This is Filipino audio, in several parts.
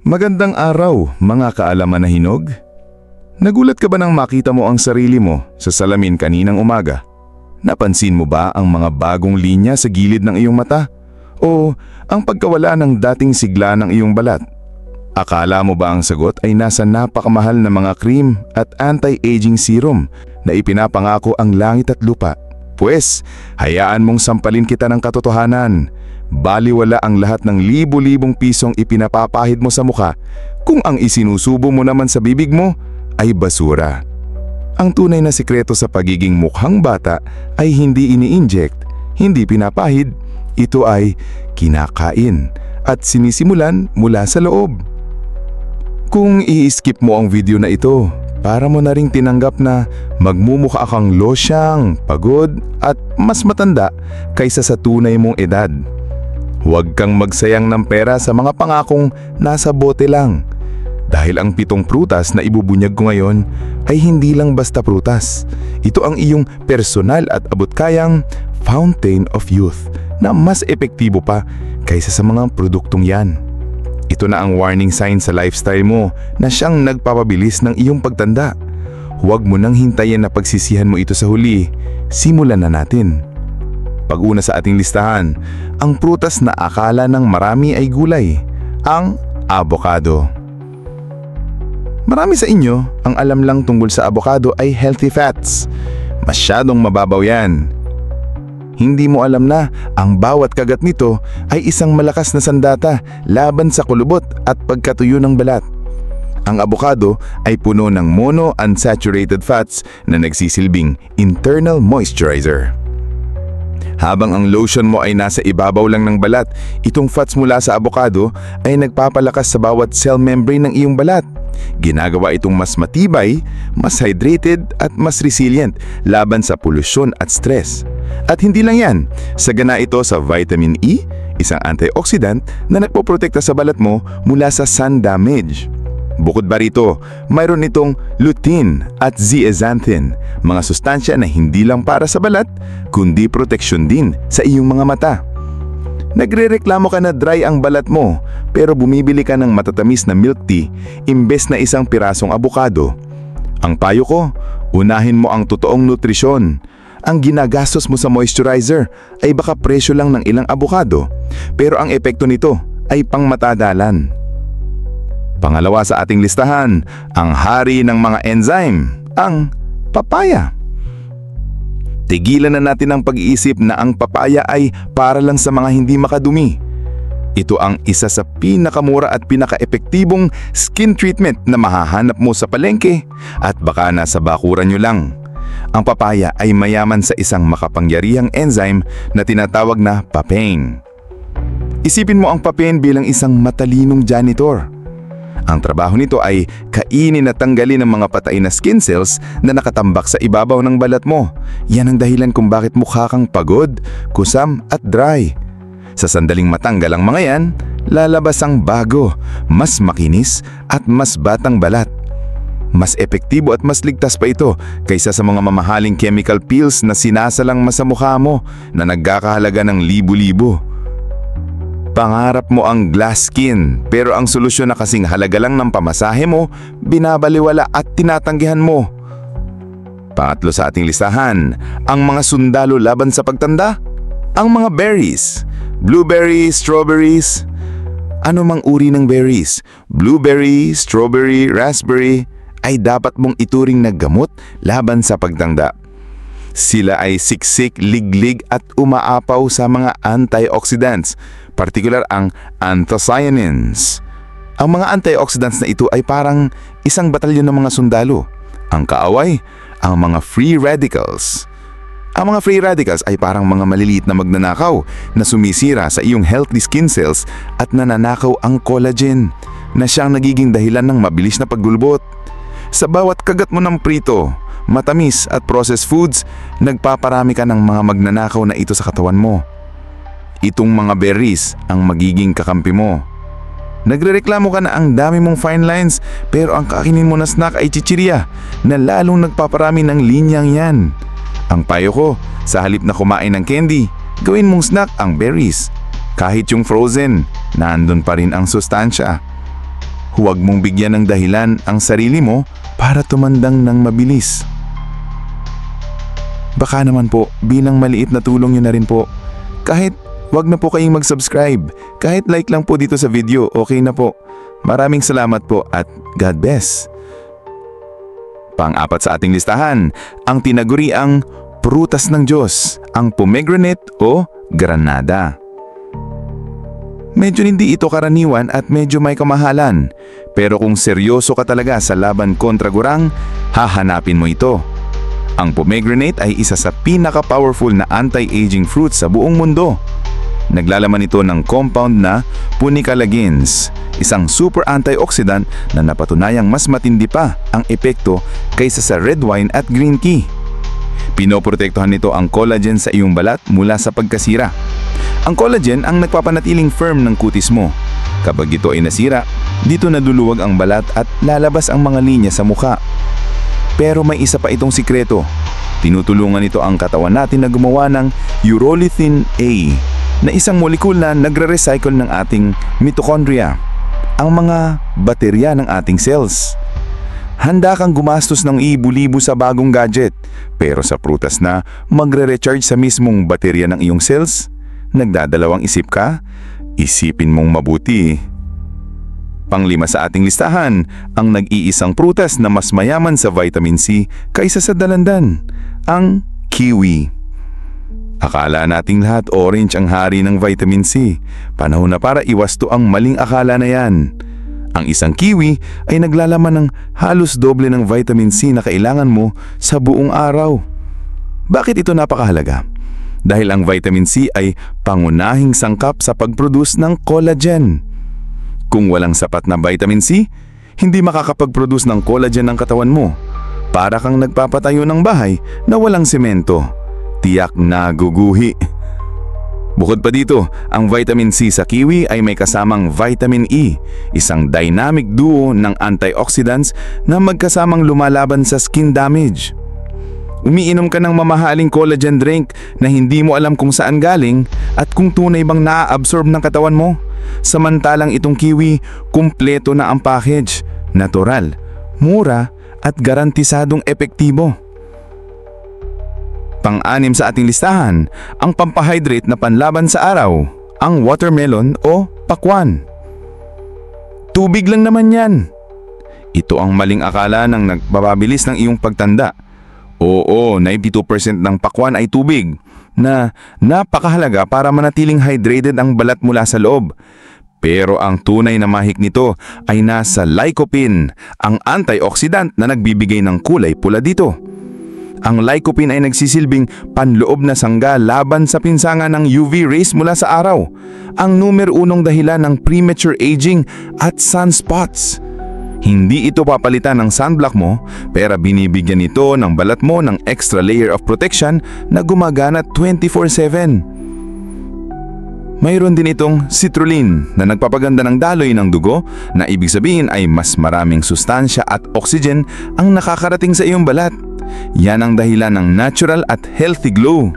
Magandang araw, mga kaalaman na hinog. Nagulat ka ba nang makita mo ang sarili mo sa salamin kaninang umaga? Napansin mo ba ang mga bagong linya sa gilid ng iyong mata? O ang pagkawala ng dating sigla ng iyong balat? Akala mo ba ang sagot ay nasa napakamahal na mga cream at anti-aging serum na ipinapangako ang langit at lupa? Pwes, hayaan mong sampalin kita ng katotohanan. Baliwala ang lahat ng libo-libong pisong ipinapapahid mo sa mukha kung ang isinusubo mo naman sa bibig mo ay basura. Ang tunay na sikreto sa pagiging mukhang bata ay hindi ini-inject, hindi pinapahid. Ito ay kinakain at sinisimulan mula sa loob. Kung i-skip mo ang video na ito, para mo na ring tinanggap na magmumukha kang losyang, pagod at mas matanda kaysa sa tunay mong edad. Huwag kang magsayang ng pera sa mga pangakong nasa bote lang. Dahil ang 7 prutas na ibubunyag ko ngayon ay hindi lang basta prutas. Ito ang iyong personal at abot-kayang fountain of youth na mas epektibo pa kaysa sa mga produktong yan. Ito na ang warning sign sa lifestyle mo na siyang nagpapabilis ng iyong pagtanda. Huwag mo nang hintayin na pagsisihan mo ito sa huli. Simulan na natin. Pag-una sa ating listahan, ang prutas na akala ng marami ay gulay, ang avocado. Marami sa inyo ang alam lang tungkol sa avocado ay healthy fats. Masyadong mababaw yan. Hindi mo alam na ang bawat kagat nito ay isang malakas na sandata laban sa kulubot at pagkatuyo ng balat. Ang avocado ay puno ng monounsaturated fats na nagsisilbing internal moisturizer. Habang ang lotion mo ay nasa ibabaw lang ng balat, itong fats mula sa avocado ay nagpapalakas sa bawat cell membrane ng iyong balat. Ginagawa itong mas matibay, mas hydrated at mas resilient laban sa polusyon at stress. At hindi lang yan, sagana ito sa vitamin E, isang antioxidant na nagpoprotekta sa balat mo mula sa sun damage. Bukod ba rito, mayroon itong lutein at zeaxanthin, mga sustansya na hindi lang para sa balat, kundi proteksyon din sa iyong mga mata. Nagrereklamo ka na dry ang balat mo, pero bumibili ka ng matatamis na milk tea imbes na isang pirasong abukado. Ang payo ko, unahin mo ang totoong nutrisyon. Ang ginagastos mo sa moisturizer ay baka presyo lang ng ilang abukado, pero ang epekto nito ay pangmatagalan. Pangalawa sa ating listahan, ang hari ng mga enzyme, ang papaya. Tigilan na natin ang pag-iisip na ang papaya ay para lang sa mga hindi makadumi. Ito ang isa sa pinakamura at pinaka-epektibong skin treatment na mahahanap mo sa palengke at baka nasa bakuran nyo lang. Ang papaya ay mayaman sa isang makapangyarihang enzyme na tinatawag na papain. Isipin mo ang papain bilang isang matalinong janitor. Ang trabaho nito ay kainin at tanggalin ang mga patay na skin cells na nakatambak sa ibabaw ng balat mo. Yan ang dahilan kung bakit mukha kang pagod, kusam at dry. Sa sandaling matanggal ang mga yan, lalabas ang bago, mas makinis at mas batang balat. Mas epektibo at mas ligtas pa ito kaysa sa mga mamahaling chemical peels na sinasalang sa mukha mo na nagkakahalaga ng libo-libo. Pangarap mo ang glass skin, pero ang solusyon na kasing halaga lang ng pamasahe mo, binabaliwala at tinatanggihan mo. Pangatlo sa ating listahan, ang mga sundalo laban sa pagtanda, ang mga berries. Blueberries, strawberries. Ano mang uri ng berries, blueberry, strawberry, raspberry, ay dapat mong ituring na gamot laban sa pagtanda. Sila ay siksik, liglig at umaapaw sa mga antioxidants, partikular ang anthocyanins. Ang mga antioxidants na ito ay parang isang batalyon ng mga sundalo. Ang kaaway, ang mga free radicals. Ang mga free radicals ay parang mga maliliit na magnanakaw na sumisira sa iyong healthy skin cells at nananakaw ang collagen na siyang nagiging dahilan ng mabilis na paggulbot. Sa bawat kagat mo ng prito, matamis at processed foods, nagpaparami ka ng mga magnanakaw na ito sa katawan mo. Itong mga berries ang magiging kakampi mo. Nagrereklamo ka na ang dami mong fine lines, pero ang kakainin mo na snack ay chichirya na lalong nagpaparami ng linyang yan. Ang payo ko, sa halip na kumain ng candy, gawin mong snack ang berries. Kahit yung frozen, nandun pa rin ang sustansya. Huwag mong bigyan ng dahilan ang sarili mo para tumandang ng mabilis. Baka naman po, bilang maliit na tulong nyo na rin po. Kahit wag na po kayong mag-subscribe, kahit like lang po dito sa video, okay na po. Maraming salamat po at God bless. Pang-apat sa ating listahan, ang tinaguriang prutas ng Diyos, ang pomegranate o granada. Medyo hindi ito karaniwan at medyo may kamahalan, pero kung seryoso ka talaga sa laban kontra gurang, hahanapin mo ito. Ang pomegranate ay isa sa pinaka-powerful na anti-aging fruit sa buong mundo. Naglalaman ito ng compound na punicalagins, isang super antioxidant na napatunayang mas matindi pa ang epekto kaysa sa red wine at green tea. Pinoprotektuhan nito ang collagen sa iyong balat mula sa pagkasira. Ang collagen ang nagpapanatiling firm ng kutis mo. Kapag ito ay nasira, dito naduluwag ang balat at lalabas ang mga linya sa mukha. Pero may isa pa itong sikreto. Tinutulungan nito ang katawan natin na gumawa ng urolithin A, na isang molekul na nagre-recycle ng ating mitochondria, ang mga baterya ng ating cells. Handa kang gumastos ng ibu-libo sa bagong gadget, pero sa prutas na magre-recharge sa mismong baterya ng iyong cells, nagdadalawang isip ka? Isipin mong mabuti. Panglima sa ating listahan, ang nag-iisang prutas na mas mayaman sa vitamin C kaysa sa dalandan, ang kiwi. Akala nating lahat orange ang hari ng vitamin C. Panahon na para iwasto ang maling akala na yan. Ang isang kiwi ay naglalaman ng halos doble ng vitamin C na kailangan mo sa buong araw. Bakit ito napakahalaga? Dahil ang vitamin C ay pangunahing sangkap sa pag-produce ng collagen. Kung walang sapat na vitamin C, hindi makakapag-produce ng collagen ng katawan mo. Para kang nagpapatayo ng bahay na walang semento. Tiyak na guguhi. Bukod pa dito, ang vitamin C sa kiwi ay may kasamang vitamin E, isang dynamic duo ng antioxidants na magkasamang lumalaban sa skin damage. Umiinom ka ng mamahaling collagen drink na hindi mo alam kung saan galing at kung tunay bang naa-absorb ng katawan mo. Samantalang itong kiwi, kumpleto na ang package, natural, mura at garantisadong epektibo. Pang-anim sa ating listahan, ang pampahydrate na panlaban sa araw, ang watermelon o pakwan. Tubig lang naman yan. Ito ang maling akala ng nagpapabilis ng iyong pagtanda. Oo, 92% ng pakwan ay tubig, na napakahalaga para manatiling hydrated ang balat mula sa loob. Pero ang tunay na mahik nito ay nasa lycopene, ang antioxidant na nagbibigay ng kulay pula dito. Ang lycopene ay nagsisilbing panloob na sangga laban sa pinsanga ng UV rays mula sa araw, ang numero unong dahilan ng premature aging at sunspots. Hindi ito papalitan ng sunblock mo, pero binibigyan ito ng balat mo ng extra layer of protection na gumagana 24/7. Mayroon din itong citrulline na nagpapaganda ng daloy ng dugo, na ibig sabihin ay mas maraming sustansya at oxygen ang nakakarating sa iyong balat. Yan ang dahilan ng natural at healthy glow.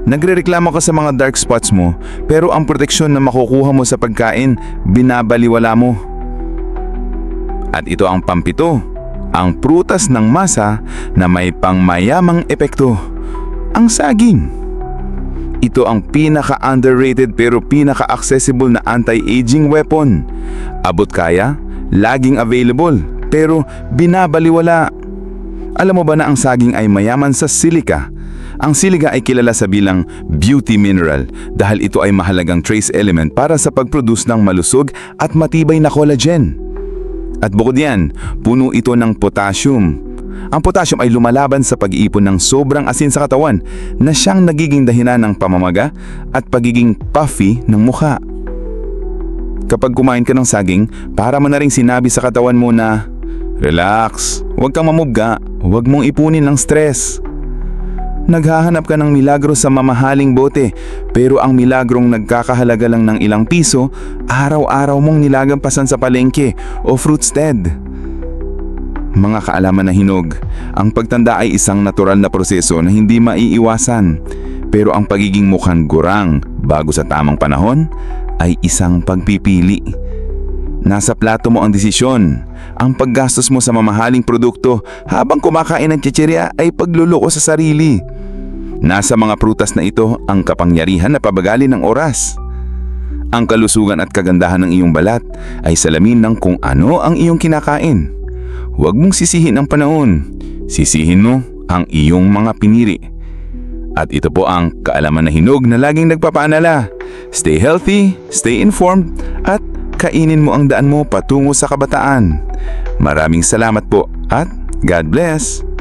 Nagrereklamo ka sa mga dark spots mo, pero ang proteksyon na makukuha mo sa pagkain, binabaliwala mo. At ito ang pampito, ang prutas ng masa na may pangmayamang epekto, ang saging. Ito ang pinaka-underrated pero pinaka-accessible na anti-aging weapon. Abot kaya, laging available, pero binabaliwala. Alam mo ba na ang saging ay mayaman sa silica? Ang silica ay kilala sa bilang beauty mineral dahil ito ay mahalagang trace element para sa pag-produce ng malusog at matibay na collagen. At bukod yan, puno ito ng potassium. Ang potassium ay lumalaban sa pag-iipon ng sobrang asin sa katawan na siyang nagiging dahilan ng pamamaga at pagiging puffy ng mukha. Kapag kumain ka ng saging, para mo na ring sinabi sa katawan mo na, relax, huwag kang mamubga, huwag mong ipunin ng stress. Naghahanap ka ng milagro sa mamahaling bote, pero ang milagrong nagkakahalaga lang ng ilang piso, araw-araw mong nilagampasan sa palengke o fruit stand. Mga kaalaman na hinog, ang pagtanda ay isang natural na proseso na hindi maiiwasan, pero ang pagiging mukhang gurang bago sa tamang panahon ay isang pagpipili. Nasa plato mo ang desisyon. Ang paggastos mo sa mamahaling produkto habang kumakain ng chichirya ay pagluloko sa sarili. Nasa mga prutas na ito ang kapangyarihan na pabagalin ng oras. Ang kalusugan at kagandahan ng iyong balat ay salamin ng kung ano ang iyong kinakain. Huwag mong sisihin ang panahon. Sisihin mo ang iyong mga pinili. At ito po ang kaalaman na hinog na laging nagpapaanala. Stay healthy, stay informed, at kainin mo ang daan mo patungo sa kabataan. Maraming salamat po at God bless!